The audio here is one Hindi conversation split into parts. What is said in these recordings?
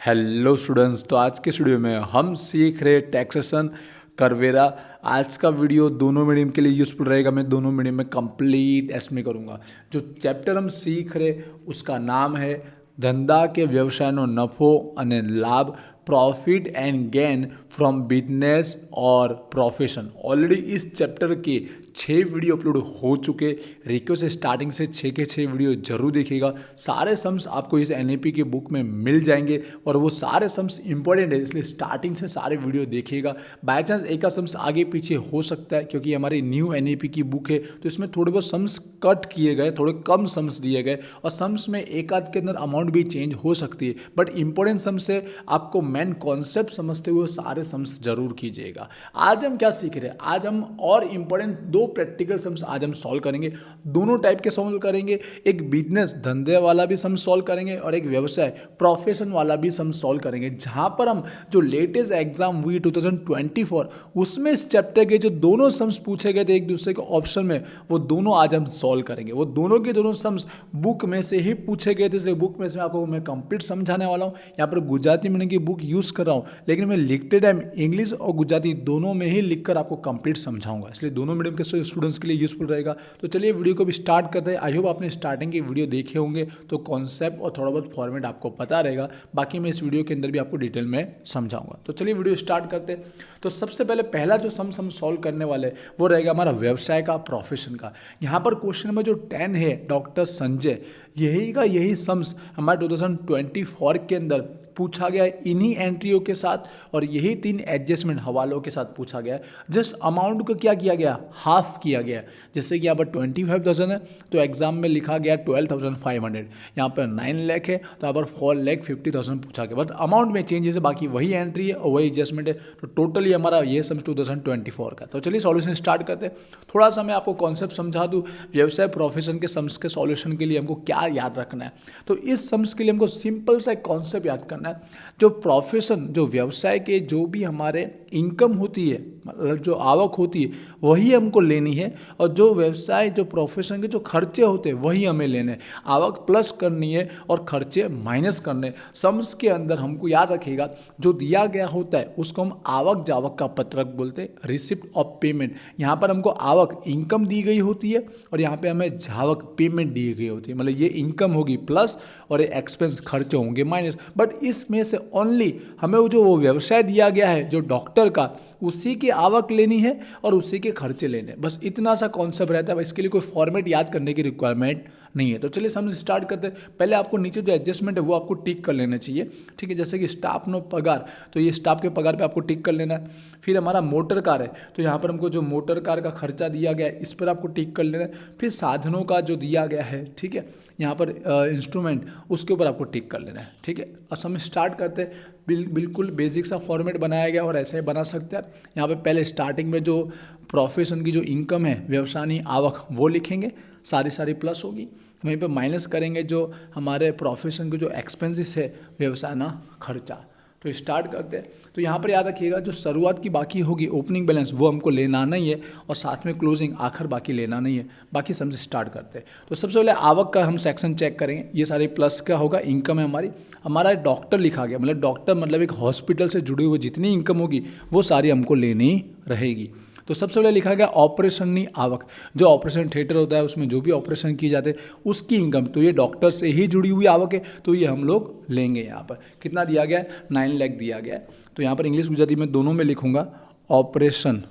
हेलो स्टूडेंट्स, तो आज के वीडियो में हम सीख रहे टैक्सेशन करवेरा। आज का वीडियो दोनों मीडियम के लिए यूज़फुल रहेगा। मैं दोनों मीडियम में कंप्लीट एस्टिमेट करूँगा। जो चैप्टर हम सीख रहे उसका नाम है धंधा के व्यवसायનો નફો અને લાભ, profit and gain from business और प्रोफेशन। ऑलरेडी इस चैप्टर के 6 वीडियो अपलोड हो चुके। रिक्वेस्ट स्टार्टिंग से 6 के 6 वीडियो जरूर देखिएगा। सारे सम्स आपको इस एनएपी की बुक में मिल जाएंगे और वो सारे सम्स इंपॉर्टेंट है, इसलिए स्टार्टिंग से सारे वीडियो देखिएगा। बाय चांस एक का सम्स आगे पीछे हो सकता है क्योंकि हमारी न्यू एनएपी की बुक है, तो इसमें थोड़े बहुत सम्स कट किए गए, थोड़े कम सम्स दिए गए और सम्स में एक आध के अंदर अमाउंट भी चेंज हो सकती है। बट इंपॉर्टेंट सम्स से आपको मेन कॉन्सेप्ट समझते हुए सारे सम्स जरूर कीजिएगा। आज हम क्या सीख रहे हैं? आज हम और इंपॉर्टेंट 2 प्रैक्टिकल सम्स आज हम सॉल्व करेंगे। दोनों टाइप के सॉल्व करेंगे। एक बिजनेस धंधे वाला भी सम सॉल्व करेंगे और एक व्यवसाय प्रोफेशन वाला भी सम सॉल्व करेंगे। जहां पर हम जो लेटेस्ट एग्जाम हुई 2024 उसमें इस चैप्टर के जो दोनों सम्स पूछे गए थे एक दूसरे के ऑप्शन में, वो दोनों आज हम सॉल्व करेंगे। वो दोनों के दोनों सम्स बुक में से ही पूछे गए थे, इसलिए बुक में से आपको मैं कंप्लीट समझाने वाला हूँ। यहाँ पर गुजराती मीडियम की बुक यूज कर रहा हूँ, लेकिन मैं लिखते टाइम इंग्लिश और गुजराती दोनों में ही लिखकर आपको कंप्लीट समझाऊंगा, इसलिए दोनों मीडियम के स्टूडेंट्स के लिए यूजफुल रहेगा। तो चलिए वीडियो को भी स्टार्ट करते हैं। आई होप आपने स्टार्टिंग की वीडियो देखे होंगे तो कॉन्सेप्ट और थोड़ा बहुत फॉर्मेट आपको पता रहेगा। बाकी मैं इस वीडियो के अंदर भी आपको डिटेल में समझाऊंगा। तो चलिए वीडियो स्टार्ट करते हैं। तो सबसे पहले पहला जो सम सॉल्व करने वाले वो रहेगा हमारा व्यवसाय का, प्रोफेशन का। यहाँ पर क्वेश्चन नंबर जो 10 है डॉक्टर संजय, यही सम्स हमारे 2024 के अंदर पूछा गया है इन्हीं एंट्रियों के साथ, और यही 3 एडजस्टमेंट हवालों के साथ पूछा गया है। जस्ट अमाउंट को क्या किया गया, हाफ किया गया। जैसे कि यहाँ पर 25,000 है तो एग्जाम में लिखा गया 12,500। यहाँ पर 9 लाख है तो यहाँ पर 4,50,000 पूछा गया। बट अमाउंट में चेंजेस है, बाकी वही एंट्री है और वही एडजस्टमेंट है। तो टोटली हमारा ये सम्स 2024 का। तो चलिए सॉल्यूशन स्टार्ट करते हैं। थोड़ा सा मैं आपको कॉन्सेप्ट समझा दूँ। व्यवसाय प्रोफेशन के सम्स के सॉल्यूशन के लिए हमको क्या याद रखना है, तो इस सम्स के लिए हमको सिंपल सा कॉन्सेप्ट याद करना है। जो प्रोफेशन, जो व्यवसाय के जो भी हमारे इनकम होती है, मतलब जो आवक होती है वही हमको लेनी है, और जो व्यवसाय जो प्रोफेशन के जो खर्चे होते हैं वही हमें लेने हैं। आवक प्लस करनी है और खर्चे माइनस करने हैं। सम्स के अंदर हमको याद रखिएगा जो दिया गया होता है उसको हम आवक जावक का पत्रक बोलते हैं, रिसिप्ट ऑफ पेमेंट। यहाँ पर हमको आवक इनकम दी गई होती है और यहाँ पे हमें जावक पेमेंट दी गई होती है। मतलब ये इनकम होगी प्लस और ये एक्सपेंस खर्चे होंगे माइनस। बट इसमें से ओनली हमें वो व्यवसाय दिया गया है जो डॉक्टर का, उसी की आवक लेनी है और उसी के खर्चे लेने हैं। बस इतना सा कॉन्सेप्ट रहता है। इसके लिए कोई फॉर्मेट याद करने की रिक्वायरमेंट नहीं है। तो चलिए समझ स्टार्ट करते हैं। पहले आपको नीचे जो एडजस्टमेंट है वो आपको टिक कर लेना चाहिए, ठीक है। जैसे कि स्टाफ नो पगार, तो ये स्टाफ के पगार पे आपको टिक कर लेना है। फिर हमारा मोटर कार है तो यहाँ पर हमको जो मोटर कार का खर्चा दिया गया है इस पर आपको टिक कर लेना है। फिर साधनों का जो दिया गया है, ठीक है, यहाँ पर इंस्ट्रूमेंट, उसके ऊपर आपको टिक कर लेना है, ठीक है। अब हम स्टार्ट करते हैं। बिल्कुल बेसिक सा फॉर्मेट बनाया गया और ऐसे ही बना सकते हैं। यहाँ पे पहले स्टार्टिंग में जो प्रोफेशन की जो इनकम है, व्यवसायी आवक, वो लिखेंगे, सारी प्लस होगी। वहीं पे माइनस करेंगे जो हमारे प्रोफेशन के जो एक्सपेंसेस है, व्यवसाय ना खर्चा। तो स्टार्ट करते हैं। तो यहाँ पर याद रखिएगा जो शुरुआत की बाकी होगी ओपनिंग बैलेंस वो हमको लेना नहीं है, और साथ में क्लोजिंग आखिर बाकी लेना नहीं है। बाकी समझ स्टार्ट करते हैं। तो सबसे पहले आवक का हम सेक्शन चेक करेंगे। ये सारी प्लस का होगा, इनकम है हमारी। हमारा डॉक्टर लिखा गया, मतलब डॉक्टर मतलब एक हॉस्पिटल से जुड़ी हुई जितनी इनकम होगी वो सारी हमको लेनी रहेगी। तो सबसे पहले लिखा गया ऑपरेशनी आवक। जो ऑपरेशन थिएटर होता है उसमें जो भी ऑपरेशन किए जाते हैं उसकी इनकम, तो ये डॉक्टर से ही जुड़ी हुई आवक है, तो ये हम लोग लेंगे। यहाँ पर कितना दिया गया है, 9 लाख दिया गया है। तो यहाँ पर इंग्लिश गुजराती में दोनों में लिखूंगा ऑपरेशन,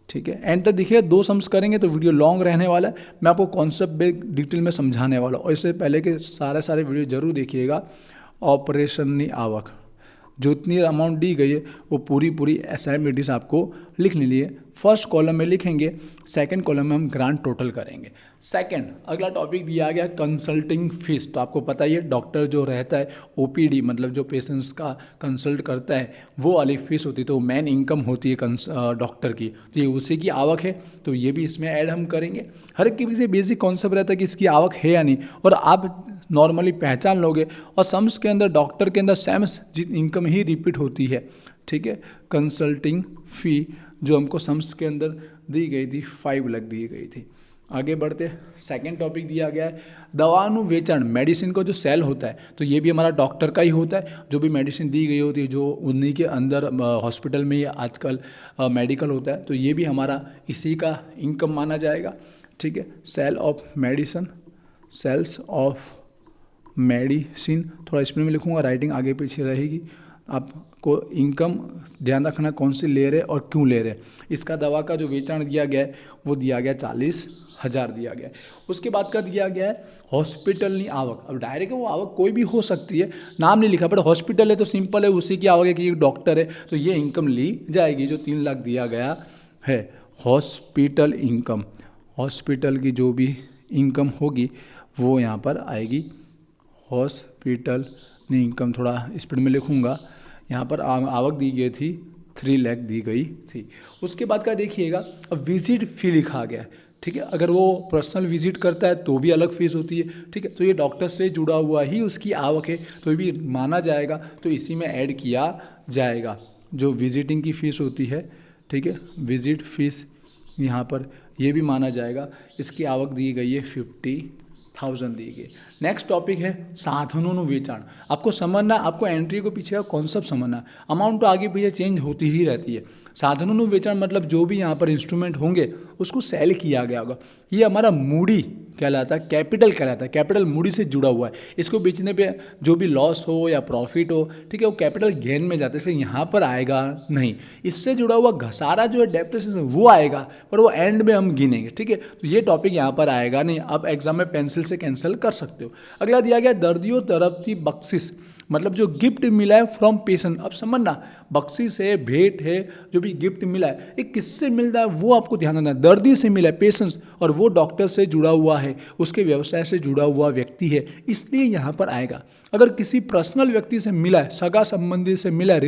ठीक है। एंड तक देखिए 2 सम्स करेंगे तो वीडियो लॉन्ग रहने वाला है। मैं आपको कॉन्सेप्ट डिटेल में समझाने वाला हूँ, और इससे पहले के सारे वीडियो जरूर देखिएगा। ऑपरेशनी आवक जो इतनी अमाउंट दी गई है वो पूरी असाइनमेंट आपको लिख लेनी है। फर्स्ट कॉलम में लिखेंगे, सेकंड कॉलम में हम ग्रांड टोटल करेंगे। सेकंड अगला टॉपिक दिया गया कंसल्टिंग फीस। तो आपको पता ही है डॉक्टर जो रहता है ओपीडी, मतलब जो पेशेंट्स का कंसल्ट करता है वो वाली फीस होती है, तो मेन इनकम होती है डॉक्टर की, तो ये उसी की आवक है, तो ये भी इसमें ऐड हम करेंगे। हर एक किसी बेसिक कॉन्सेप्ट रहता है कि इसकी आवक है या नहीं, और आप नॉर्मली पहचान लोगे। और सम्स के अंदर डॉक्टर के अंदर सेम्स इनकम ही रिपीट होती है, ठीक है। कंसल्टिंग फ़ी जो हमको सम्स के अंदर दी गई थी 5 लाख दी गई थी। आगे बढ़ते सेकंड टॉपिक दिया गया है दवानु वेचाण। मेडिसिन का जो सेल होता है तो ये भी हमारा डॉक्टर का ही होता है। जो भी मेडिसिन दी गई होती है जो उन्हीं के अंदर हॉस्पिटल में या आजकल मेडिकल होता है तो ये भी हमारा इसी का इनकम माना जाएगा। ठीक है, sale of medicine, sales of medicine, थोड़ा इसमें मैं लिखूँगा, राइटिंग आगे पीछे रहेगी। आपको इनकम ध्यान रखना कौन सी ले रहे और क्यों ले रहे। इसका दवा का जो वेचाण दिया गया है वो दिया गया 40,000 दिया गया है। उसके बाद का दिया गया है हॉस्पिटलनी आवक। अब डायरेक्ट वो आवक कोई भी हो सकती है, नाम नहीं लिखा, बट हॉस्पिटल है तो सिंपल है, उसी की आवक है कि डॉक्टर है तो ये इनकम ली जाएगी। जो 3 लाख दिया गया है हॉस्पिटल इनकम, हॉस्पिटल की जो भी इनकम होगी वो यहाँ पर आएगी। हॉस्पिटल ने इनकम थोड़ा स्पीड में लिखूँगा, यहाँ पर आवक दी गई थी 3 लाख दी गई थी। उसके बाद का देखिएगा अब विजिट फी लिखा गया है। ठीक है, अगर वो पर्सनल विजिट करता है तो भी अलग फीस होती है। ठीक है, तो ये डॉक्टर से जुड़ा हुआ ही उसकी आवक है तो ये भी माना जाएगा, तो इसी में ऐड किया जाएगा जो विजिटिंग की फ़ीस होती है। ठीक है, विजिट फीस यहाँ पर ये भी माना जाएगा। इसकी आवक दी गई है 50,000 दी गई। नेक्स्ट टॉपिक है साधनों वेचाण। आपको समझना, आपको एंट्री को पीछे का कॉन्सेप्ट समझना। अमाउंट तो आगे पीछे चेंज होती ही रहती है। साधनों वेचाण मतलब जो भी यहाँ पर इंस्ट्रूमेंट होंगे उसको सेल किया गया होगा। ये हमारा मूडी कहलाता है, कैपिटल कहलाता है। कैपिटल मूडी से जुड़ा हुआ है। इसको बेचने पे जो भी लॉस हो या प्रॉफिट हो, ठीक है, वो कैपिटल गेन में जाता है, इसलिए यहाँ पर आएगा नहीं। इससे जुड़ा हुआ घसारा जो है डेप्रिसिएशन वो आएगा, पर वो एंड में हम गिनेंगे। ठीक है, तो ये टॉपिक यहाँ पर आएगा नहीं। आप एग्जाम में पेंसिल से कैंसिल कर सकते हो। अगला दिया गया दर्दियों तरफ की बख्शिश, मतलब जो गिफ्ट मिला है फ्रॉम पेशेंट। अब समझना, बख्शिश है, भेंट है, जो भी गिफ्ट मिला है ये किससे मिलता है वो आपको ध्यान रखना है। दर्दी से मिला है, पेशेंट, और वो डॉक्टर से जुड़ा हुआ है, उसके व्यवसाय से जुड़ा हुआ व्यक्ति है, इसलिए यहाँ पर आएगा। अगर किसी पर्सनल व्यक्ति से मिला है, सगा संबंधी से मिला है,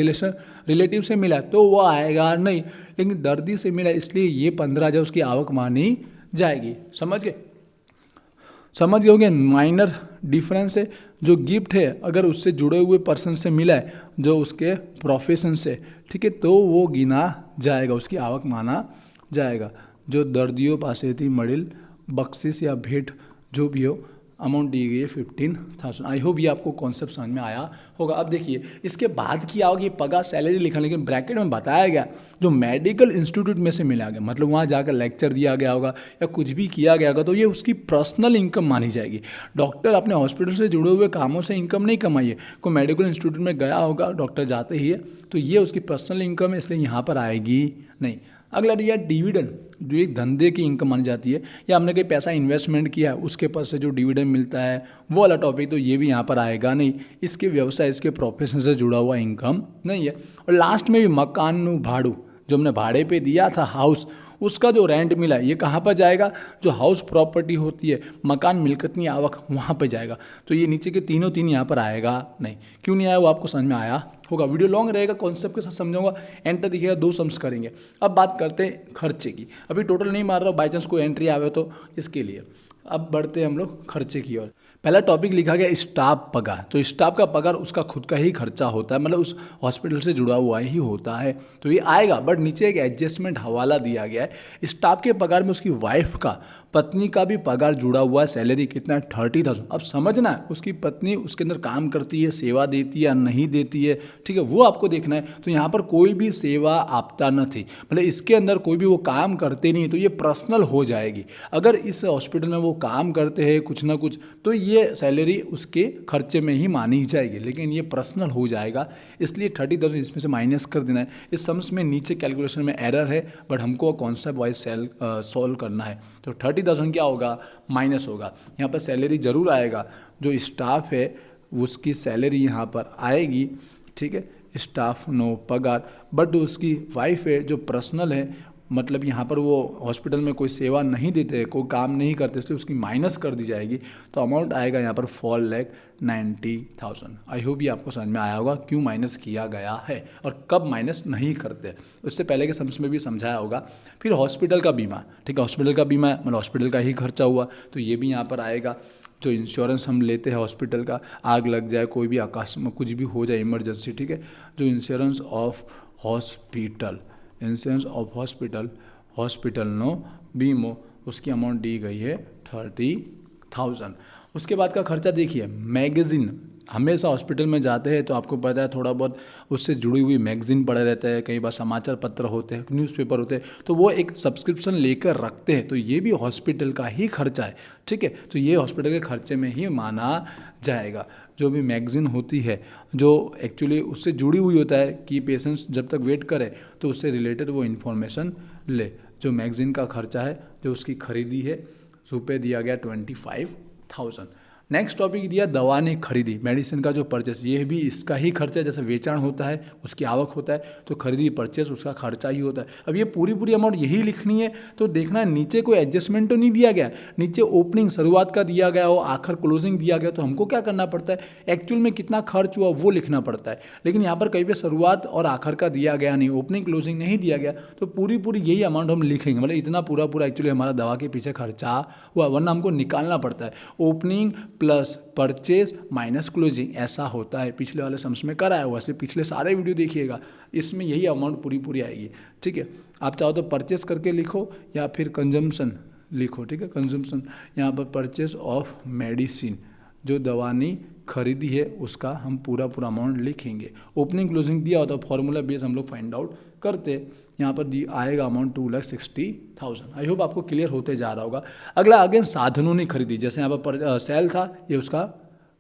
रिलेटिव से मिला है तो वो आएगा नहीं। लेकिन दर्दी से मिला है इसलिए ये 15,000 उसकी आवक मानी जाएगी। समझ गए होंगे। माइनर डिफरेंस है, जो गिफ्ट है अगर उससे जुड़े हुए पर्सन से मिला है, जो उसके प्रोफेशन से, ठीक है, तो वो गिना जाएगा, उसकी आवक माना जाएगा। जो दर्दियों पासे थी मडिल बख्शिश या भेंट जो भी हो, अमाउंट दी गई है 15,000। आई होप ये आपको कॉन्सेप्ट समझ में आया होगा। अब देखिए इसके बाद की आओगी पगार सैलरी लिखा, लेकिन ब्रैकेट में बताया गया जो मेडिकल इंस्टीट्यूट में से मिला गया, मतलब वहाँ जाकर लेक्चर दिया गया होगा या कुछ भी किया गया होगा तो ये उसकी पर्सनल इनकम मानी जाएगी। डॉक्टर अपने हॉस्पिटल से जुड़े हुए कामों से इनकम नहीं कमाई है, कोई मेडिकल इंस्टीट्यूट में गया होगा डॉक्टर जाते ही है, तो ये उसकी पर्सनल इनकम है, इसलिए यहाँ पर आएगी नहीं। अगला दिया डिविडेंड, जो एक धंधे की इनकम मानी जाती है, या हमने कोई पैसा इन्वेस्टमेंट किया है उसके पास से जो डिविडेंड मिलता है वो वाला टॉपिक, तो ये भी यहाँ पर आएगा नहीं। इसके व्यवसाय, इसके प्रोफेशन से जुड़ा हुआ इनकम नहीं है। और लास्ट में भी मकान भाड़ू, जो हमने भाड़े पे दिया था हाउस, उसका जो रेंट मिला ये कहाँ पर जाएगा, जो हाउस प्रॉपर्टी होती है, मकान मिलकतनी आवक, वहाँ पे जाएगा। तो ये नीचे के तीनों तीन यहाँ पर आएगा नहीं। क्यों नहीं आया वो आपको समझ में आया होगा। वीडियो लॉन्ग रहेगा, कॉन्सेप्ट के साथ समझाऊंगा, एंड तक दिखेगा, 2 सम्स करेंगे। अब बात करते हैं खर्चे की। अभी टोटल नहीं मार रहा हूँ, बाई चांस कोई एंट्री आवे तो इसके लिए। अब बढ़ते हैं हम लोग खर्चे की ओर। पहला टॉपिक लिखा गया स्टाफ पगार। तो स्टाफ का पगार उसका खुद का ही खर्चा होता है, मतलब उस हॉस्पिटल से जुड़ा हुआ ही होता है, तो ये आएगा। बट नीचे एक एडजस्टमेंट हवाला दिया गया है। स्टाफ के पगार में उसकी वाइफ का, पत्नी का भी पगार जुड़ा हुआ है। सैलरी कितना है, 30,000। अब समझना है उसकी पत्नी उसके अंदर काम करती है, सेवा देती है या नहीं देती है, ठीक है, वो आपको देखना है। तो यहाँ पर कोई भी सेवा आपता न थी, मतलब इसके अंदर कोई भी वो काम करते नहीं, तो ये पर्सनल हो जाएगी। अगर इस हॉस्पिटल में वो काम करते हैं कुछ ना कुछ, तो ये सैलरी उसके खर्चे में ही मानी जाएगी, लेकिन ये पर्सनल हो जाएगा, इसलिए 30,000 इसमें से माइनस कर देना है। इस सम्स में नीचे कैलकुलेशन में एरर है, बट हमको कॉन्सेप्ट वाइज सॉल्व करना है। तो 30,000 क्या होगा, माइनस होगा। यहाँ पर सैलरी जरूर आएगा, जो स्टाफ है उसकी सैलरी यहाँ पर आएगी, ठीक है, स्टाफ नो पगार। बट उसकी वाइफ है जो पर्सनल है, मतलब यहाँ पर वो हॉस्पिटल में कोई सेवा नहीं देते, कोई काम नहीं करते, इसलिए उसकी माइनस कर दी जाएगी। तो अमाउंट आएगा यहाँ पर 4,90,000। आई होप ये आपको समझ में आया होगा क्यों माइनस किया गया है और कब माइनस नहीं करते। उससे पहले के सम्स में भी समझाया होगा। फिर हॉस्पिटल का बीमा, ठीक है, हॉस्पिटल का बीमा मतलब हॉस्पिटल का ही खर्चा हुआ, तो ये भी यहाँ पर आएगा। जो इंश्योरेंस हम लेते हैं हॉस्पिटल का, आग लग जाए, कोई भी आकाश में कुछ भी हो जाए इमरजेंसी, ठीक है, जो insurance of hospital, insurance of hospital, hospital नो बीमो, उसकी अमाउंट दी गई है 30,000। उसके बाद का खर्चा देखिए, मैगज़ीन, हमेशा हॉस्पिटल में जाते हैं तो आपको पता है थोड़ा बहुत उससे जुड़ी हुई मैगज़ीन पढ़े रहते हैं, कई बार समाचार पत्र होते हैं, न्यूज़पेपर होते हैं, तो वो एक सब्सक्रिप्शन लेकर रखते हैं, तो ये भी हॉस्पिटल का ही खर्चा है, ठीक है। तो ये हॉस्पिटल के खर्चे में ही माना जाएगा। जो भी मैगज़ीन होती है जो एक्चुअली उससे जुड़ी हुई होता है कि पेशेंट्स जब तक वेट करे तो उससे रिलेटेड वो इन्फॉर्मेशन ले, जो मैगज़ीन का खर्चा है, जो उसकी खरीदी है, रुपये दिया गया 25,000। नेक्स्ट टॉपिक दिया दवा ने खरीदी, मेडिसिन का जो परचेस, ये भी इसका ही खर्चा है। जैसे वेचाण होता है उसकी आवक होता है, तो खरीदी परचेस उसका खर्चा ही होता है। अब ये पूरी अमाउंट यही लिखनी है, तो देखना है नीचे कोई एडजस्टमेंट तो नहीं दिया गया, नीचे ओपनिंग शुरुआत का दिया गया हो, आखिर क्लोजिंग दिया गया, तो हमको क्या करना पड़ता है, एक्चुअल में कितना खर्च हुआ वो लिखना पड़ता है। लेकिन यहाँ पर कहीं पे शुरुआत और आखिर का दिया गया नहीं, ओपनिंग क्लोजिंग नहीं दिया गया, तो पूरी यही अमाउंट हम लिखेंगे, मतलब इतना पूरा एक्चुअली हमारा दवा के पीछे खर्चा हुआ, वरना हमको निकालना पड़ता है opening plus purchase minus closing, ऐसा होता है। पिछले वाले सम्स में कराया हुआ, इसलिए पिछले सारे वीडियो देखिएगा, इसमें यही अमाउंट पूरी आएगी, ठीक है। आप चाहो तो परचेस करके लिखो या फिर कंजम्पशन लिखो, ठीक है, कंजम्पशन। यहाँ पर परचेस ऑफ मेडिसिन, जो दवा ने खरीदी है उसका हम पूरा अमाउंट लिखेंगे। ओपनिंग क्लोजिंग दिया होता है, फॉर्मूला बेस हम लोग फाइंड आउट करते। यहाँ पर आएगा अमाउंट 2,60,000। आई होप आपको क्लियर होते जा रहा होगा। अगला अगेन साधनों ने खरीदी, जैसे यहाँ पर सेल था, ये उसका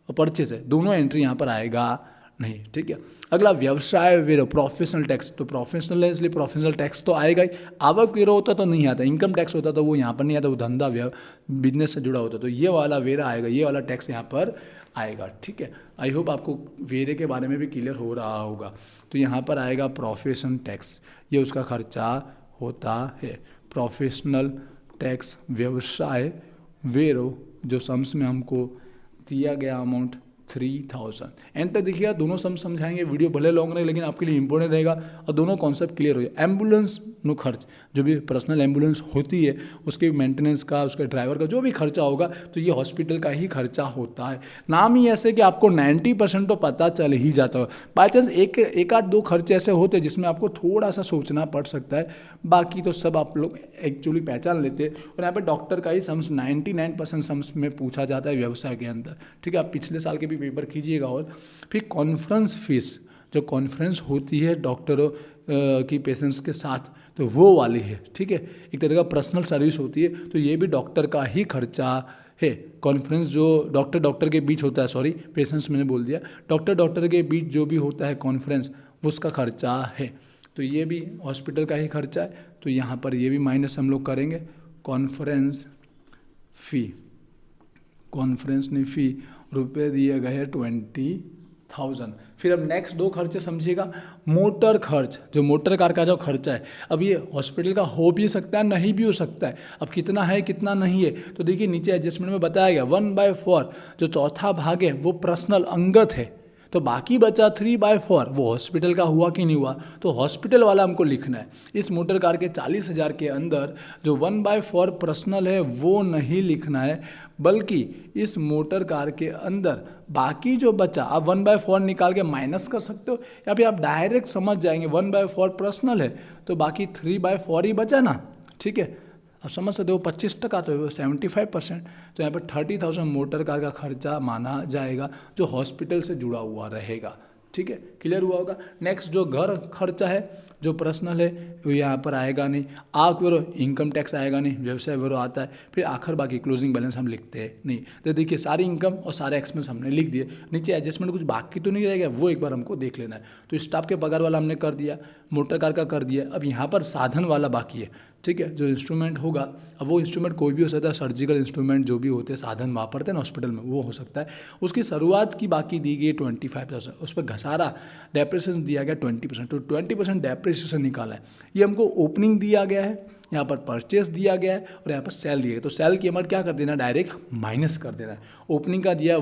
परचेज है, दोनों एंट्री यहाँ पर आएगा नहीं, ठीक है। अगला व्यवसाय वेरो, प्रोफेशनल टैक्स, तो प्रोफेशनल है इसलिए प्रोफेशनल टैक्स तो आएगा ही। आवक वेरो होता तो नहीं आता, इनकम टैक्स होता तो वो यहाँ पर नहीं आता, वो धंधा बिजनेस से जुड़ा होता, तो ये वाला वेरा आएगा, ये वाला टैक्स यहाँ पर आएगा, ठीक है। आई होप आपको वेरे के बारे में भी क्लियर हो रहा होगा। तो यहाँ पर आएगा प्रोफेशन टैक्स, ये उसका खर्चा होता है। प्रोफेशनल टैक्स, व्यवसाय वेरो, जो सम्स में हमको दिया गया अमाउंट 3,000। एंड तक देखिएगा, दोनों सम समझाएंगे, वीडियो भले लॉन्ग रहे लेकिन आपके लिए इंपॉर्टेंट रहेगा और दोनों कॉन्सेप्ट क्लियर हो जाए। एम्बुलेंस नो खर्च, जो भी पर्सनल एम्बुलेंस होती है उसके मेंटेनेंस का, उसके ड्राइवर का जो भी खर्चा होगा, तो ये हॉस्पिटल का ही खर्चा होता है। नाम ही ऐसे कि आपको 90% तो पता चल ही जाता है। बाई चांस एक आध दो खर्चे ऐसे होते हैं जिसमें आपको थोड़ा सा सोचना पड़ सकता है, बाकी तो सब आप लोग एक्चुअली पहचान लेते हैं। और यहाँ पर डॉक्टर का ही सम्स 99% सम्स में पूछा जाता है व्यवसाय के अंदर, ठीक है। आप पिछले साल के भी पेपर कीजिएगा। और फिर कॉन्फ्रेंस फीस, जो कॉन्फ्रेंस होती है डॉक्टरों की पेशेंट्स के साथ, तो वो वाली है, ठीक है, एक तरह का पर्सनल सर्विस होती है, तो ये भी डॉक्टर का ही खर्चा है। कॉन्फ्रेंस जो डॉक्टर के बीच होता है, सॉरी पेशेंट्स मैंने बोल दिया, डॉक्टर के बीच जो भी होता है कॉन्फ्रेंस, उसका खर्चा है, तो ये भी हॉस्पिटल का ही खर्चा है। तो यहाँ पर ये भी माइनस हम लोग करेंगे। कॉन्फ्रेंस ने फी रुपये दिए गए हैं 20,000। फिर अब नेक्स्ट दो खर्चे समझिएगा। मोटर खर्च, जो मोटर कार का जो खर्चा है, अब ये हॉस्पिटल का हो भी सकता है, नहीं भी हो सकता है। अब कितना है कितना नहीं है, तो देखिए नीचे एडजस्टमेंट में बताया गया 1/4, जो चौथा भाग है वो पर्सनल अंगत है, तो बाकी बचा 3/4 वो हॉस्पिटल का हुआ कि नहीं हुआ, तो हॉस्पिटल वाला हमको लिखना है। इस मोटर कार के 40,000 के अंदर जो 1/4 पर्सनल है वो नहीं लिखना है, बल्कि इस मोटर कार के अंदर बाकी जो बचा, आप 1/4 निकाल के माइनस कर सकते हो, या फिर आप डायरेक्ट समझ जाएंगे 1/4 पर्सनल है तो बाकी 3/4 ही बचा ना, ठीक है। अब समझ सकते हो 25% तो 75%, तो यहाँ पर 30,000 मोटर कार का खर्चा माना जाएगा जो हॉस्पिटल से जुड़ा हुआ रहेगा, ठीक है, क्लियर हुआ होगा। नेक्स्ट जो घर खर्चा है जो पर्सनल है वो यहाँ पर आएगा नहीं। आक वेरो, इनकम टैक्स आएगा नहीं, व्यवसाय वेरो आता है। फिर आखिर बाकी क्लोजिंग बैलेंस हम लिखते हैं नहीं, तो देखिए सारी इनकम और सारे एक्सपेंस हमने लिख दिए। नीचे एडजस्टमेंट कुछ बाकी तो नहीं रहेगा, वो एक बार हमको देख लेना है। तो स्टाफ के पगार वाला हमने कर दिया, मोटर कार का कर दिया। अब यहाँ पर साधन वाला बाकी है, ठीक है, जो इंस्ट्रूमेंट होगा। अब वो इंस्ट्रूमेंट कोई भी हो सकता है, सर्जिकल इंस्ट्रूमेंट जो भी होते हैं साधन वापरते हैं ना हॉस्पिटल में, वो हो सकता है। उसकी शुरुआत की बाकी दी गई 25,000, उस पर घसारा डेप्रिसिएशन दिया गया 20%, तो 20% डेप्रिसिएशन निकाला है। ये हमको ओपनिंग दिया गया है, यहाँ पर परचेस दिया गया है और यहाँ पर सेल दिया गया, तो सेल की अमाउंट क्या कर देना, डायरेक्ट माइनस कर देना है। ओपनिंग का दिया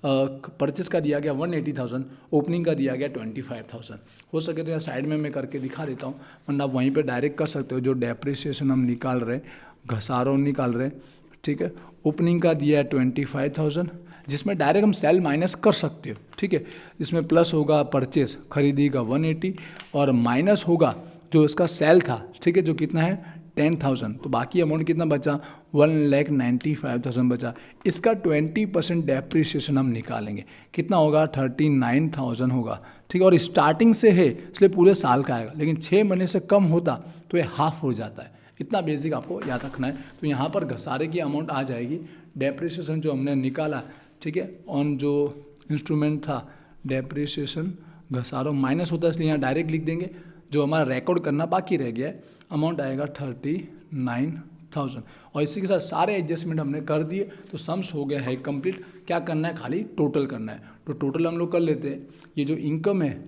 परचेस का दिया गया 180,000, ओपनिंग का दिया गया 25,000। हो सके तो यहाँ साइड में मैं करके दिखा देता हूँ, वरना आप वहीं पे डायरेक्ट कर सकते हो। जो डेप्रिसिएशन हम निकाल रहे हैं, घसारों निकाल रहे हैं, ठीक है। ओपनिंग का दिया है 25,000, जिसमें डायरेक्ट हम सेल माइनस कर सकते हो, ठीक है। इसमें प्लस होगा परचेस खरीदी का 180 और माइनस होगा जो इसका सेल था, ठीक है, जो कितना है 10,000, तो बाकी अमाउंट कितना बचा 1,95,000 बचा। इसका 20% डेप्रिसिएशन हम निकालेंगे, कितना होगा 39,000 होगा, ठीक है। और स्टार्टिंग से है इसलिए पूरे साल का आएगा, लेकिन 6 महीने से कम होता तो ये हाफ हो जाता है। इतना बेसिक आपको याद रखना है। तो यहाँ पर घसारे की अमाउंट आ जाएगी, डेप्रिसिएशन जो हमने निकाला, ठीक है, ऑन जो इंस्ट्रूमेंट था डेप्रिसिएशन घसारो माइनस होता है, इसलिए यहाँ डायरेक्ट लिख देंगे। जो हमारा रिकॉर्ड करना बाकी रह गया है अमाउंट आएगा 39,000। और इसी के साथ सारे एडजस्टमेंट हमने कर दिए, तो सम्स हो गया है कंप्लीट। क्या करना है, खाली टोटल करना है। तो टोटल हम लोग कर लेते हैं। ये जो इनकम है,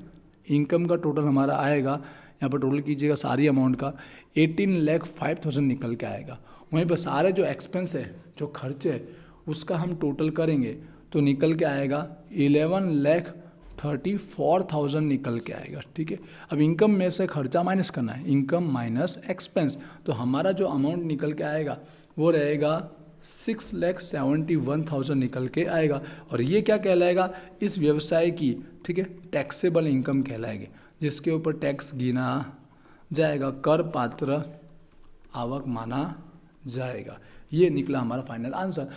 इनकम का टोटल हमारा आएगा, यहाँ पर टोटल कीजिएगा सारी अमाउंट का 18,05,000 निकल के आएगा। वहीं पर सारे जो एक्सपेंस है, जो खर्चे है, उसका हम टोटल करेंगे तो निकल के आएगा 11,34,000 निकल के आएगा, ठीक है। अब इनकम में से खर्चा माइनस करना है, इनकम माइनस एक्सपेंस, तो हमारा जो अमाउंट निकल के आएगा वो रहेगा 6,71,000 निकल के आएगा। और ये क्या कहलाएगा, इस व्यवसाय की, ठीक है, टैक्सेबल इनकम कहलाएगी, जिसके ऊपर टैक्स गिना जाएगा, कर पात्र आवक माना जाएगा। ये निकला हमारा फाइनल आंसर।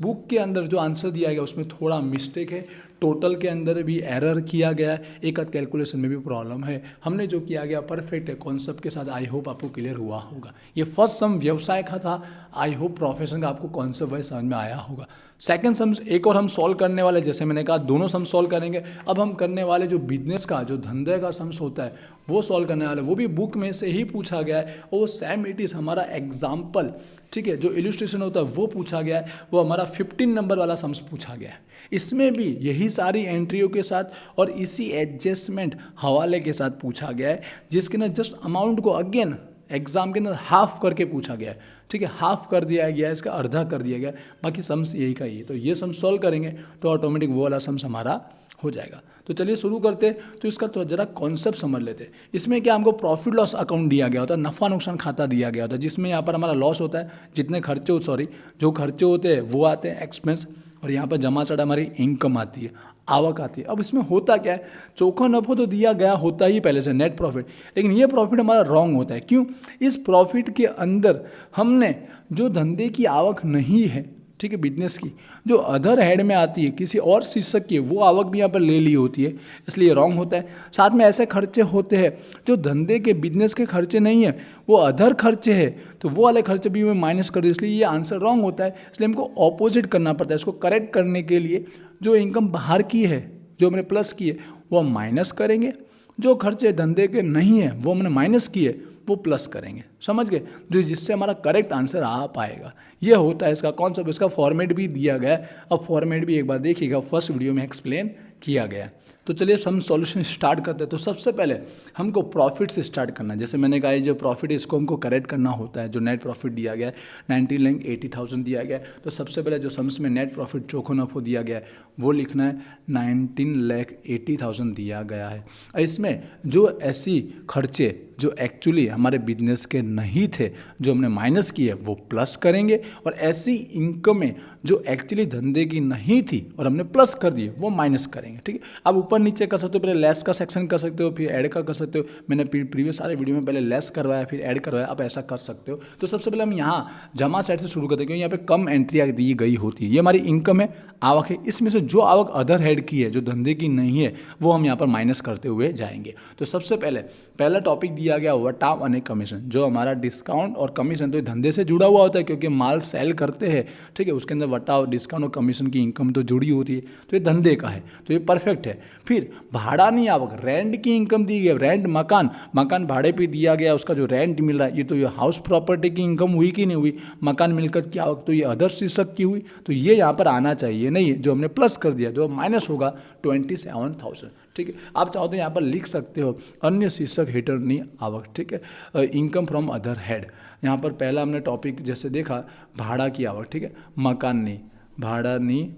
बुक के अंदर जो आंसर दिया गया उसमें थोड़ा मिस्टेक है, टोटल के अंदर भी एरर किया गया है, एक आध कैलकुलेशन में भी प्रॉब्लम है। हमने जो किया गया परफेक्ट है, कॉन्सेप्ट के साथ। आई होप आपको क्लियर हुआ होगा। ये फर्स्ट सम व्यवसाय का था, आई होप प्रोफेशन का आपको कॉन्सेप्ट वाइज समझ में आया होगा। सेकंड सम एक और हम सॉल्व करने वाले, जैसे मैंने कहा दोनों सम सॉल्व करेंगे। अब हम करने वाले जो बिजनेस का, जो धंधे का सम्स होता है वो सॉल्व करने वाले, वो भी बुक में से ही पूछा गया है, और वो सेम इट इज़ हमारा एग्जाम्पल, ठीक है, जो इलस्ट्रेशन होता है वो पूछा गया है, वो हमारा 15 नंबर वाला सम्स पूछा गया है। इसमें भी यही सारी एंट्रियों के साथ और इसी एडजस्टमेंट हवाले के साथ पूछा गया है, जिसके ना जस्ट अमाउंट को अगेन एग्जाम के अंदर हाफ करके पूछा गया है, ठीक है, हाफ कर दिया गया है, इसका आधा कर दिया गया है, बाकी सम्स यही का ही है। तो ये सम सॉल्व करेंगे तो ऑटोमेटिक वो वाला सम्स हमारा हो जाएगा। तो चलिए शुरू करते हैं। तो इसका तो जरा कॉन्सेप्ट समझ लेते हैं। इसमें क्या हमको प्रॉफिट लॉस अकाउंट दिया गया होता है, नफ़ा नुकसान खाता दिया गया होता है, जिसमें यहाँ पर हमारा लॉस होता है, जितने खर्चे जो खर्चे होते हैं वो आते हैं एक्सपेंस, और यहाँ पर जमा चढ़ा हमारी इनकम आती है, आवक आती है। अब इसमें होता क्या है, चोखा नफा तो दिया गया होता ही पहले से, नेट प्रॉफिट, लेकिन ये प्रॉफिट हमारा रॉन्ग होता है। क्यों? इस प्रॉफिट के अंदर हमने जो धंधे की आवक नहीं है, ठीक है, बिजनेस की, जो अदर हेड में आती है किसी और शीर्षक की, वो आवक भी यहाँ पर ले ली होती है, इसलिए रॉन्ग होता है। साथ में ऐसे खर्चे होते हैं जो धंधे के बिजनेस के खर्चे नहीं है, वो अदर खर्चे हैं, तो वो वाले खर्चे भी मैं माइनस कर दूँ, इसलिए ये आंसर रॉन्ग होता है। इसलिए हमको ऑपोजिट करना पड़ता है। इसको करेक्ट करने के लिए जो इनकम बाहर की है, जो हमने प्लस की है, वो हम माइनस करेंगे, जो खर्चे धंधे के नहीं है वो हमने माइनस किए, वो प्लस करेंगे। समझ गए? जो जिससे हमारा करेक्ट आंसर आ पाएगा। ये होता है इसका कॉन्सेप्ट। इसका फॉर्मेट भी दिया गया है, अब फॉर्मेट भी एक बार देखिएगा, फर्स्ट वीडियो में एक्सप्लेन किया गया है। तो चलिए हम सॉल्यूशन स्टार्ट करते हैं। तो सबसे पहले हमको प्रॉफिट से स्टार्ट करना है। जैसे मैंने कहा, जो प्रॉफिट है इसको हमको करेक्ट करना होता है। जो नेट प्रॉफिट दिया गया है 19,80,000 दिया गया है, तो सबसे पहले जो सम्स में नेट प्रॉफिट चोखो नफो दिया गया है वो लिखना है 19,80,000 दिया गया है। इसमें जो ऐसी खर्चे जो एक्चुअली हमारे बिजनेस के नहीं थे, जो हमने माइनस किए, वो प्लस करेंगे, और ऐसी इनकमें जो एक्चुअली धंधे की नहीं थी और हमने प्लस कर दिए, वो माइनस करेंगे। ठीक है, अब ऊपर नीचे कर सकते हो, पहले लेस का सेक्शन कर सकते हो, फिर ऐड का कर सकते हो। मैंने प्रीवियस सारे वीडियो में पहले लेस करवाया फिर ऐड करवाया, आप ऐसा कर सकते हो। तो सबसे पहले हम यहाँ जमा साइड से शुरू करते हैं, क्योंकि यहाँ पे कम एंट्रियाँ दी गई होती है। ये हमारी इनकम है, आवक है, इसमें से जो आवक अदर हेड की है, जो धंधे की नहीं है, वो हम यहाँ पर माइनस करते हुए जाएंगे। तो सबसे पहला टॉपिक दिया गया वटाव अने कमीशन, जो हमारा डिस्काउंट और कमीशन, तो ये धंधे से जुड़ा हुआ होता है, क्योंकि माल सेल करते हैं, ठीक है, उसके अंदर वटाव, डिस्काउंट और कमीशन की इनकम तो जुड़ी होती है, तो ये धंधे का है, तो ये परफेक्ट है। फिर भाड़ा नहीं आवक, रेंट की इनकम दी गई, रेंट मकान भाड़े पे दिया गया, उसका जो रेंट मिल रहा है, ये तो ये हाउस प्रॉपर्टी की इनकम हुई कि नहीं हुई, मकान मिलकत की आवक, तो ये अदर शीर्षक की हुई, तो ये यहाँ पर आना चाहिए, नहीं जो हमने प्लस कर दिया, जो माइनस होगा 27,000। ठीक है, आप चाहो तो यहाँ पर लिख सकते हो अन्य शीर्षक हेठर नहीं आवक, ठीक है, इनकम फ्रॉम अदर हेड। यहाँ पर पहला हमने टॉपिक जैसे देखा भाड़ा की आवक, ठीक है, मकान नहीं, भाड़ा नहीं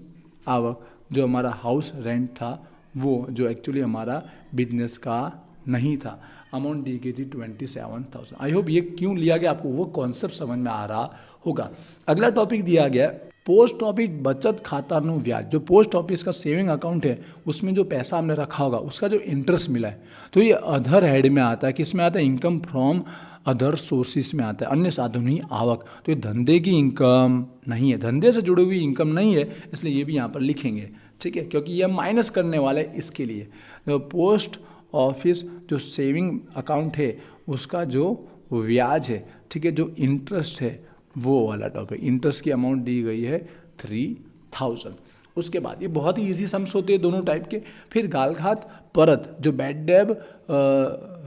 आवक, जो हमारा हाउस रेंट था, वो जो एक्चुअली हमारा बिजनेस का नहीं था, अमाउंट दी गई थी 27,000। आई होप ये क्यों लिया गया आपको वो कॉन्सेप्ट समझ में आ रहा होगा। अगला टॉपिक दिया गया पोस्ट ऑफिस बचत खाता नु ब्याज। जो पोस्ट ऑफिस का सेविंग अकाउंट है, उसमें जो पैसा हमने रखा होगा, उसका जो इंटरेस्ट मिला है, तो ये अदर हेड में आता है। किस में आता है? इनकम फ्रॉम अदर सोर्सेस में आता है, अन्य साधनों आवक। तो ये धंधे की इनकम नहीं है, धंधे से जुड़ी हुई इनकम नहीं है, इसलिए ये भी यहाँ पर लिखेंगे, ठीक है, क्योंकि ये माइनस करने वाला है इसके लिए। तो पोस्ट ऑफिस जो सेविंग अकाउंट है उसका जो ब्याज है, ठीक है, जो इंटरेस्ट है वो वाला टॉपिक, इंटरेस्ट की अमाउंट दी गई है 3000। उसके बाद ये बहुत ही इजी सम्स होते हैं दोनों टाइप के। फिर गालघात परत जो बैड डेब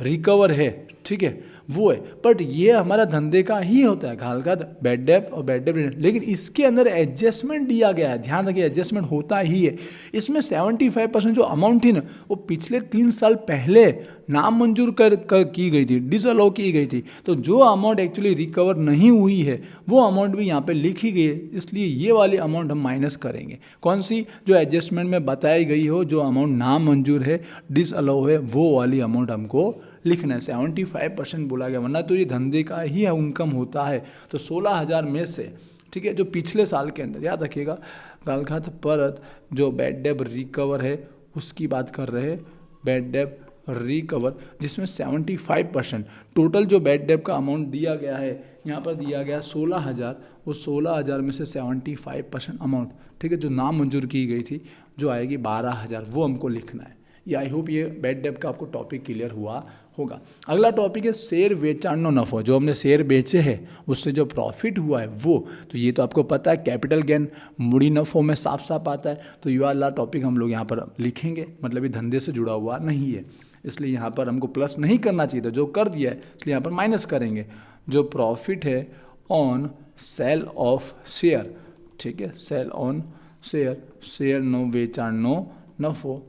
रिकवर है, ठीक है, वो है, बट ये हमारा धंधे का ही होता है, गालघात बैड डेब और बैड डेब, लेकिन इसके अंदर एडजस्टमेंट दिया गया है, ध्यान रखिए एडजस्टमेंट होता ही है। इसमें 75% जो अमाउंट थी ना वो पिछले 3 साल पहले नामंजूर कर की गई थी, डिसअलाउ की गई थी। तो जो अमाउंट एक्चुअली रिकवर नहीं हुई है वो अमाउंट भी यहाँ पे लिखी गई है, इसलिए ये वाली अमाउंट हम माइनस करेंगे। कौन सी? जो एडजस्टमेंट में बताई गई हो, जो अमाउंट नामंजूर है, डिसअलाउ है, वो वाली अमाउंट हमको लिखना है। 75% बोला गया, वरना तो ये धंधे का ही इनकम होता है। तो 16,000 में से, ठीक है, जो पिछले साल के अंदर, याद रखिएगा, गालघात परत जो बैड डेब रिकवर है उसकी बात कर रहे हैं, बैड डेब रिकवर, जिसमें 75% टोटल जो बैड डेब का अमाउंट दिया गया है, यहाँ पर दिया गया 16,000, वो 16,000 में से 75% अमाउंट, ठीक है, जो नामंजूर की गई थी, जो आएगी 12,000, वो हमको लिखना है। ये आई होप ये बैड डेब का आपको टॉपिक क्लियर हुआ होगा। अगला टॉपिक है शेयर बेचानो नफो, जो हमने शेयर बेचे हैं उससे जो प्रॉफिट हुआ है वो, तो ये तो आपको पता है कैपिटल गेन मुड़ी नफो में साफ साफ आता है। तो ये वाला टॉपिक हम लोग यहाँ पर लिखेंगे, मतलब ये धंधे से जुड़ा हुआ नहीं है, इसलिए यहाँ पर हमको प्लस नहीं करना चाहिए था, जो कर दिया है इसलिए यहाँ पर माइनस करेंगे। जो प्रॉफिट है ऑन सेल ऑफ शेयर, ठीक है, सेल ऑन शेयर, शेयर नो बेचानो नफो,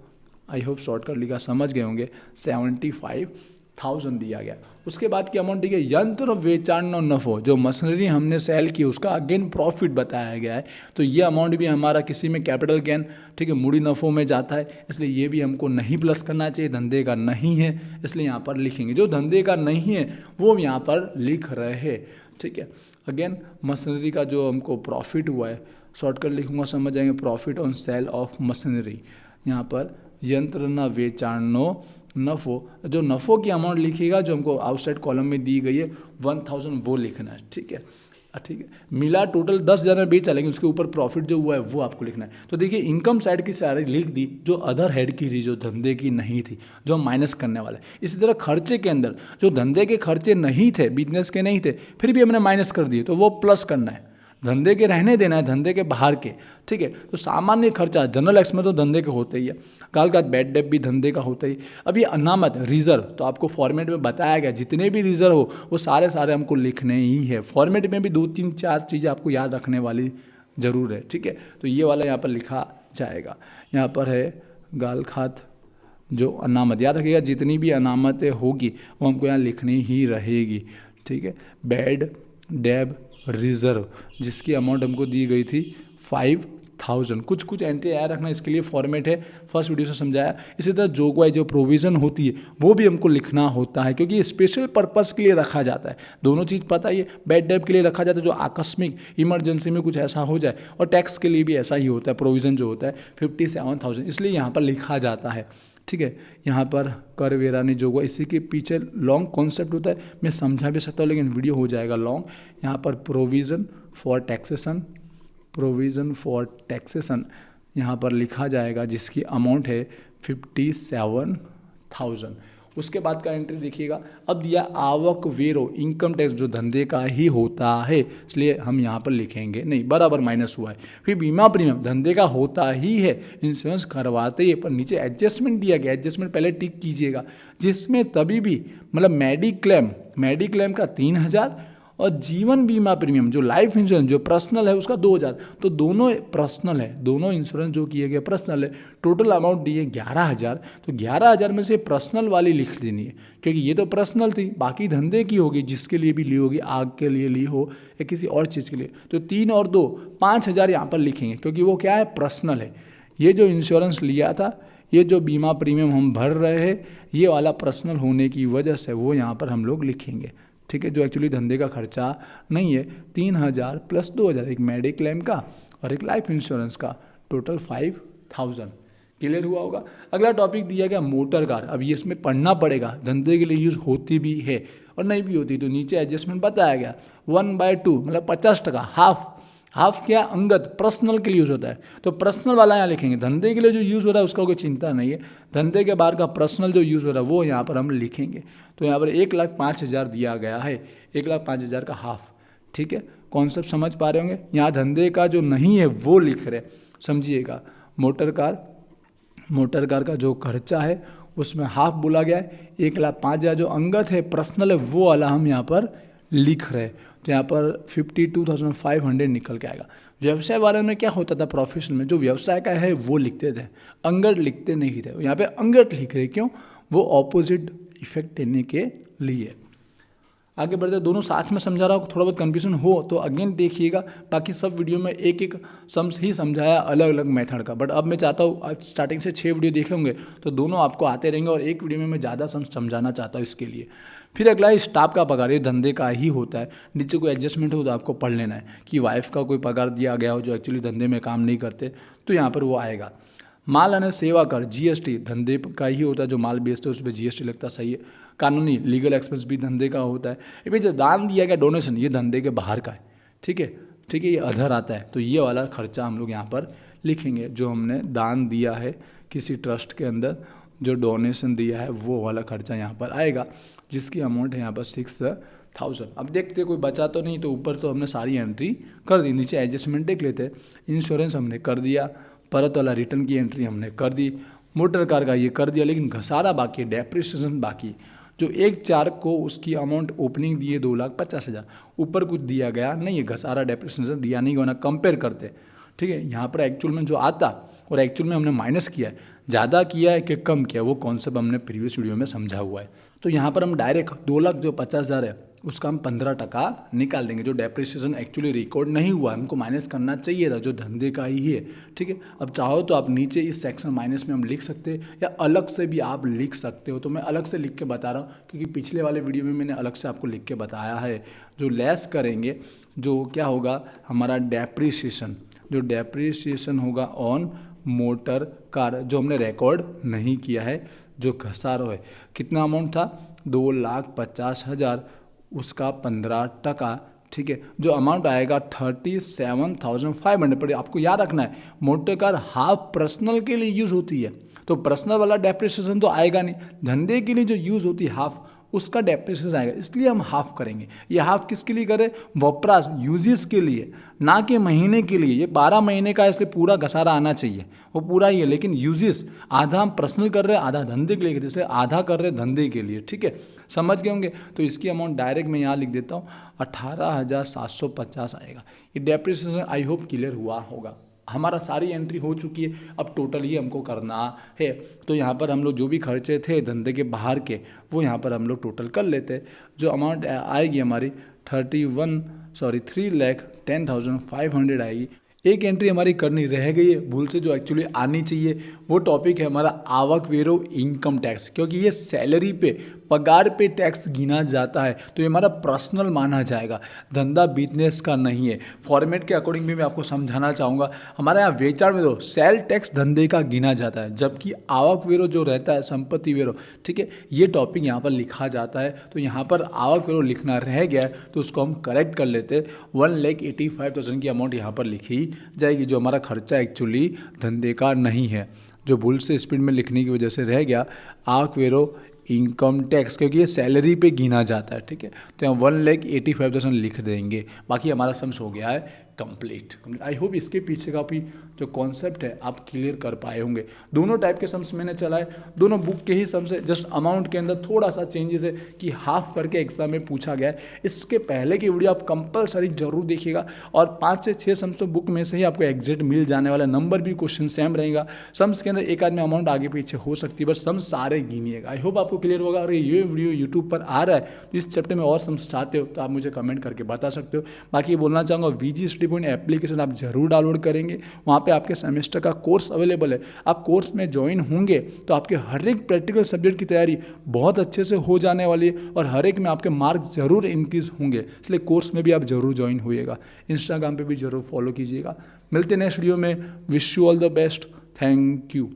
आई होप शॉर्टकट लिखा समझ गए होंगे, 75,000 दिया गया। उसके बाद की अमाउंट दी गई यंत्र बेचानो नफो, जो मशीनरी हमने सेल की उसका अगेन प्रॉफिट बताया गया है। तो ये अमाउंट भी हमारा किसी में कैपिटल गेन, ठीक है, मुड़ी नफो में जाता है, इसलिए ये भी हमको नहीं प्लस करना चाहिए, धंधे का नहीं है, इसलिए यहाँ पर लिखेंगे। जो धंधे का नहीं है वो हम यहाँ पर लिख रहे हैं, ठीक है। अगेन मशीनरी का जो हमको प्रॉफिट हुआ है, शॉर्टकट लिखूंगा समझ जाएंगे, profit on sale of machinery, यहाँ पर यंत्र न बेचानो नफो, जो नफो की अमाउंट लिखिएगा जो हमको आउटसाइड कॉलम में दी गई है 1000, वो लिखना है, ठीक है, ठीक है। मिला टोटल 10,000 में बेचा, लेकिन उसके ऊपर प्रॉफिट जो हुआ है वो आपको लिखना है। तो देखिए इनकम साइड की सारी लिख दी, जो अदर हेड की थी, जो धंधे की नहीं थी, जो हम माइनस करने वाले। इसी तरह खर्चे के अंदर जो धंधे के खर्चे नहीं थे, बिजनेस के नहीं थे, फिर भी हमने माइनस कर दिए, तो वो प्लस करना है, धंधे के रहने देना है, धंधे के बाहर के, ठीक है। तो सामान्य खर्चा जनरल एक्स में तो धंधे के होते ही है, गालघात बैड डेब भी धंधे का होता ही। अब ये अनामत रिजर्व, तो आपको फॉर्मेट में बताया गया जितने भी रिजर्व हो वो सारे हमको लिखने ही है। फॉर्मेट में भी 2, 3, 4 चीज़ें आपको याद रखने वाली जरूर है, ठीक है। तो ये वाला यहाँ पर लिखा जाएगा। यहाँ पर है गालघात जो अनामत, याद रखिएगा जितनी भी अनामतें होगी वो हमको यहाँ लिखनी ही रहेगी, ठीक है। बैड डेब रिजर्व जिसकी अमाउंट हमको दी गई थी 5,000, कुछ एंट्री आया रखना, इसके लिए फॉर्मेट है, फर्स्ट वीडियो से समझाया। इसी तरह जोगवाई जो प्रोविज़न होती है वो भी हमको लिखना होता है, क्योंकि स्पेशल पर्पस के लिए रखा जाता है। दोनों चीज़ पता ही है, बैड डेब के लिए रखा जाता है जो आकस्मिक इमरजेंसी में कुछ ऐसा हो जाए, और टैक्स के लिए भी ऐसा ही होता है, प्रोविज़न जो होता है 57,000, इसलिए यहाँ पर लिखा जाता है, ठीक है। यहाँ पर कर वेरानी जोगवाई, इसी के पीछे लॉन्ग कॉन्सेप्ट होता है, मैं समझा भी सकता हूँ लेकिन वीडियो हो जाएगा लॉन्ग। यहाँ पर provision for taxation, provision for taxation यहाँ पर लिखा जाएगा, जिसकी अमाउंट है 57,000। उसके बाद का एंट्री देखिएगा, अब दिया आवक वेरो, इनकम टैक्स जो धंधे का ही होता है, इसलिए हम यहाँ पर लिखेंगे नहीं, बराबर माइनस हुआ है। फिर बीमा प्रीमियम धंधे का होता ही है, इंश्योरेंस करवाते ही, पर नीचे एडजस्टमेंट दिया गया, एडजस्टमेंट पहले टिक कीजिएगा, जिसमें तभी भी मतलब मेडिक्लेम का 3,000 और जीवन बीमा प्रीमियम जो लाइफ इंश्योरेंस जो पर्सनल है उसका 2,000, तो दोनों पर्सनल है, दोनों इंश्योरेंस जो किए गए पर्सनल है। टोटल अमाउंट दी है 11,000, तो 11,000 में से पर्सनल वाली लिख देनी है, क्योंकि ये तो पर्सनल थी, बाकी धंधे की होगी, जिसके लिए भी ली होगी, आग के लिए ली हो या किसी और चीज़ के लिए, तो 3 और 2 5,000 यहाँ पर लिखेंगे, क्योंकि वो क्या है, पर्सनल है। ये जो इंश्योरेंस लिया था, ये जो बीमा प्रीमियम हम भर रहे हैं, ये वाला पर्सनल होने की वजह से वो यहाँ पर हम लोग लिखेंगे, ठीक है, जो एक्चुअली धंधे का खर्चा नहीं है। 3,000 प्लस 2,000, एक मेडिक्लेम का और एक लाइफ इंश्योरेंस का, टोटल 5,000। क्लियर हुआ होगा। अगला टॉपिक दिया गया मोटर कार। अब ये इसमें पढ़ना पड़ेगा, धंधे के लिए यूज़ होती भी है और नहीं भी होती, तो नीचे एडजस्टमेंट बताया गया 1/2 मतलब 50%, हाफ क्या, अंगत पर्सनल के लिए यूज़ होता है, तो पर्सनल वाला यहाँ लिखेंगे। धंधे के लिए जो यूज़ हो रहा है उसका कोई चिंता नहीं है, धंधे के बाहर का पर्सनल जो यूज़ हो रहा है वो यहाँ पर हम लिखेंगे। तो यहाँ पर 1,05,000 दिया गया है, 1,05,000 का हाफ। ठीक है, कॉन्सेप्ट समझ पा रहे होंगे। यहाँ धंधे का जो नहीं है वो लिख रहे, समझिएगा। मोटर कार का जो खर्चा है उसमें हाफ बोला गया है, 1,05,000 जो अंगत है पर्सनल है वो वाला हम यहाँ पर लिख रहे हैं। तो यहाँ पर 52,500 निकल के आएगा। व्यवसाय वाले में क्या होता था, प्रोफेशन में जो व्यवसाय का है वो लिखते थे, अंगत लिखते नहीं थे। यहाँ पे अंगत लिख रहे, क्यों, वो ऑपोजिट इफेक्ट देने के लिए। आगे बढ़ते, दोनों साथ में समझा रहा हूँ, थोड़ा बहुत कन्फ्यूजन हो तो अगेन देखिएगा, बाकी सब वीडियो में एक एक सम्स ही समझाया अलग अलग मेथड का। बट अब मैं चाहता हूँ स्टार्टिंग से 6 वीडियो देखे होंगे तो दोनों आपको आते रहेंगे और एक वीडियो में मैं ज़्यादा सम्स समझाना चाहता हूँ इसके लिए। फिर अगला है स्टाफ का पगार, ये धंधे का ही होता है। नीचे कोई एडजस्टमेंट हो तो आपको पढ़ लेना है कि वाइफ का कोई पगार दिया गया हो जो एक्चुअली धंधे में काम नहीं करते, तो यहाँ पर वो आएगा। माल और सेवा कर, जीएसटी धंधे का ही होता है, जो माल बेचते हैं उस पर जीएसटी लगता, सही है। कानूनी लीगल एक्सपेंस भी धंधे का होता है। ये भी जो दान दिया गया डोनेशन, ये धंधे के बाहर का है। ठीक है, ये अधर आता है, तो ये वाला खर्चा हम लोग यहाँ पर लिखेंगे। जो हमने दान दिया है किसी ट्रस्ट के अंदर, जो डोनेशन दिया है वो वाला खर्चा यहाँ पर आएगा, जिसकी अमाउंट है यहाँ पर 6,000। अब देखते कोई बचा तो नहीं, तो ऊपर तो हमने सारी एंट्री कर दी। नीचे एडजस्टमेंट देख लेते हैं। इंश्योरेंस हमने कर दिया, परत वाला रिटर्न की एंट्री हमने कर दी, मोटर कार का ये कर दिया, लेकिन घसारा बाकी है, डेप्रिसिएशन बाकी। जो 1/4 को उसकी अमाउंट ओपनिंग दी है 2,50,000, ऊपर कुछ दिया गया नहीं है, घसारा डेप्रिसिएशन दिया नहीं होना, कंपेयर करते। ठीक है, यहाँ पर एक्चुअल में जो आता और एक्चुअल में हमने माइनस किया है, ज़्यादा किया है कि कम किया, वो कॉन्सेप्ट हमने प्रीवियस वीडियो में समझा हुआ है। तो यहाँ पर हम डायरेक्ट 2,50,000 है उसका हम 15% निकाल देंगे। जो डेप्रिसिएशन एक्चुअली रिकॉर्ड नहीं हुआ, हमको माइनस करना चाहिए था, जो धंधे का ही है। ठीक है, अब चाहो तो आप नीचे इस सेक्शन माइनस में हम लिख सकते हैं या अलग से भी आप लिख सकते हो। तो मैं अलग से लिख के बता रहा हूँ क्योंकि पिछले वाले वीडियो में मैंने अलग से आपको लिख के बताया है। जो लेस करेंगे, जो क्या होगा हमारा डेप्रिसिएशन, जो डेप्रिसिएशन होगा ऑन मोटर कार, जो हमने रिकॉर्ड नहीं किया है, जो घसारा है, कितना अमाउंट था 2,50,000, उसका 15%। ठीक है, जो अमाउंट आएगा 37,500। पर आपको याद रखना है, मोटर कार हाफ पर्सनल के लिए यूज़ होती है, तो पर्सनल वाला डेप्रिसिएशन तो आएगा नहीं। धंधे के लिए जो यूज़ होती है हाफ, उसका डेप्रिसिएशन आएगा, इसलिए हम हाफ करेंगे। ये हाफ किसके लिए करें, वपरास यूजेस के लिए, ना कि महीने के लिए। ये 12 महीने का, इसलिए पूरा घसारा आना चाहिए, वो पूरा ही है। लेकिन यूजेस आधा हम पर्सनल कर रहे हैं, आधा धंधे के लिए, इसलिए आधा कर रहे हैं धंधे के लिए। ठीक है, समझ गए होंगे। तो इसकी अमाउंट डायरेक्ट मैं यहाँ लिख देता हूँ, 18,750 आएगा। ये डेप्रिसिएशन आई होप क्लियर हुआ होगा। हमारा सारी एंट्री हो चुकी है, अब टोटल ही हमको करना है। तो यहाँ पर हम लोग जो भी खर्चे थे धंधे के बाहर के, वो यहाँ पर हम लोग टोटल कर लेते हैं। जो अमाउंट आएगी हमारी 3,10,500 आएगी। एक एंट्री हमारी करनी रह गई है भूल से, जो एक्चुअली आनी चाहिए। वो टॉपिक है हमारा आवक वेरो इनकम टैक्स, क्योंकि ये सैलरी पे, पगार पे टैक्स गिना जाता है, तो ये हमारा पर्सनल माना जाएगा, धंधा बिजनेस का नहीं है। फॉर्मेट के अकॉर्डिंग भी मैं आपको समझाना चाहूँगा। हमारे यहाँ वेचाण वेरो, सेल टैक्स धंधे का गिना जाता है, जबकि आवक वेरो जो रहता है, संपत्ति वेरो, ठीक है, ये टॉपिक यहाँ पर लिखा जाता है। तो यहाँ पर आवक वेरो लिखना रह गया है, तो उसको हम करेक्ट कर लेते। 1,85,000 की अमाउंट यहाँ पर लिखी जाएगी, जो हमारा खर्चा एक्चुअली धंधे का नहीं है, जो भूल से स्पीड में लिखने की वजह से रह गया। आवक वेरो इनकम टैक्स, क्योंकि ये सैलरी पे गिना जाता है। ठीक है, तो यहाँ 1,85,000 लिख देंगे। बाकी हमारा सम्स हो गया है कंप्लीट। आई होप इसके पीछे का भी जो कॉन्सेप्ट है आप क्लियर कर पाए होंगे। दोनों टाइप के सम्स मैंने चलाए, दोनों बुक के ही सम्स है, जस्ट अमाउंट के अंदर थोड़ा सा चेंजेस है कि हाफ करके एग्जाम में पूछा गया है। इसके पहले की वीडियो आप कंपलसरी जरूर देखिएगा, और 5 से 6 सम्स तो बुक में से ही आपको एग्जैक्ट मिल जाने वाला, नंबर भी क्वेश्चन सेम रहेगा। सम्स के अंदर एक आदमी अमाउंट आगे पीछे हो सकती है, बट सम्स सारे गिनिएगा। आई होप आपको क्लियर होगा। और ये वीडियो यूट्यूब पर आ रहा है, तो इस चैप्टर में और सम्स चाहते हो तो आप मुझे कमेंट करके बता सकते हो। बाकी बोलना चाहूँगा, VG स्टडी पॉइंट एप्लीकेशन आप जरूर डाउनलोड करेंगे, वहाँ पे आपके सेमेस्टर का कोर्स अवेलेबल है। आप कोर्स में ज्वाइन होंगे तो आपके हर एक प्रैक्टिकल सब्जेक्ट की तैयारी बहुत अच्छे से हो जाने वाली है, और हर एक में आपके मार्क्स जरूर इंक्रीज होंगे, इसलिए कोर्स में भी आप जरूर ज्वाइन होइएगा। इंस्टाग्राम पे भी जरूर फॉलो कीजिएगा। मिलते हैं नेक्स्ट वीडियो में। Wish you all the best. Thank you.